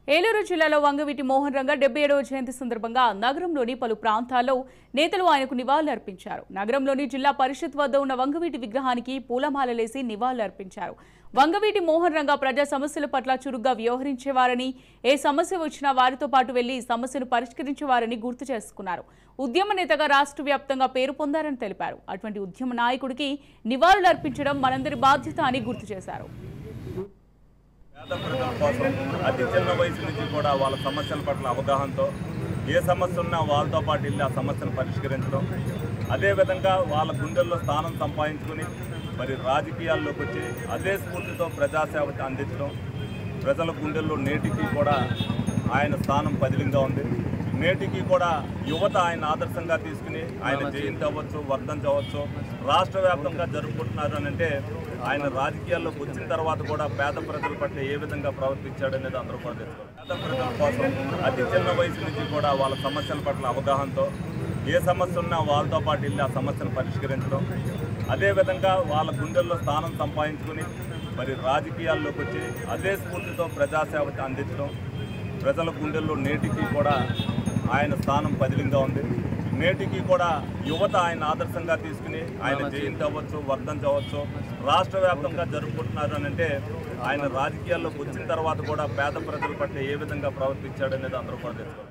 ఏలూరు జిల్లాలో వంగవీటి మోహన్ రంగ 77వ జయంతి సందర్భంగా నగరంలోని పలు ప్రాంతాల్లో నేతలు ఆయనకు నివాళులర్పించారు. నగరంలోని జిల్లా పరిషత్ వద్ద ఉన్న వంగవీటి విగ్రహానికి పూలమాలలేసి నివాళులర్పించారు. వంగవీటి మోహన్ రంగ ప్రజా సమస్యల పట్ల చురుగ్గా వ్యవహరించేవారని, ఏ సమస్య వచ్చినా వారితో పాటు వెళ్లి సమస్యను పరిష్కరించేవారని గుర్తు చేసుకున్నారు. ఉద్యమ నేతగా రాష్ట్ర వ్యాప్తంగా పేరు పొందారని తెలిపారు. అటువంటి ఉద్యమ నాయకుడికి నివాళులర్పించడం మనందరి బాధ్యత అని గుర్తు చేశారు. పేద ప్రజల కోసం అతి చిన్న వయసు నుంచి కూడా వాళ్ళ సమస్యల పట్ల అవగాహనతో ఏ సమస్య ఉన్నా వాళ్ళతో పాటు వెళ్ళి ఆ సమస్యను పరిష్కరించడం, అదేవిధంగా వాళ్ళ గుండెల్లో స్థానం సంపాదించుకుని మరి రాజకీయాల్లోకి వచ్చి అదే స్ఫూర్తితో ప్రజాసేవకి అందించడం, ప్రజల గుండెల్లో నేటికి కూడా ఆయన స్థానం పదిలంగా ఉంది. నేటికి కూడా యువత ఆయన ఆదర్శంగా తీసుకుని ఆయన జయంతి అవ్వచ్చు, వర్ధంతి అవ్వచ్చు రాష్ట్ర వ్యాప్తంగా జరుపుకుంటున్నారు అని అంటే ఆయన రాజకీయాల్లోకి వచ్చిన తర్వాత కూడా పేద ప్రజల పట్ల ఏ విధంగా ప్రవర్తించాడనేది అందరూ కూడా తెలుసుకోవాలి. పేద ప్రజల కోసం అతి చిన్న వయసు నుంచి కూడా వాళ్ళ సమస్యల పట్ల అవగాహనతో ఏ సమస్య ఉన్నా వాళ్ళతో పాటు వెళ్ళి ఆ సమస్యను పరిష్కరించడం, అదేవిధంగా వాళ్ళ గుండెల్లో స్థానం సంపాదించుకుని మరి రాజకీయాల్లోకి వచ్చి అదే స్ఫూర్తితో ప్రజాసేవకి అందించడం, ప్రజల గుండెల్లో నేటికి కూడా ఆయన స్థానం పదిలంగా ఉంది. నేటికి కూడా యువత ఆయన ఆదర్శంగా తీసుకుని ఆయన జయంతి అవ్వచ్చు, వర్ధంతి అవ్వచ్చు రాష్ట్ర వ్యాప్తంగా జరుపుకుంటున్నారు అని అంటే ఆయన రాజకీయాల్లోకి వచ్చిన తర్వాత కూడా పేద ప్రజల పట్ల ఏ విధంగా ప్రవర్తించాడనేది అందరూ కూడా తెలుసుకోవాలి.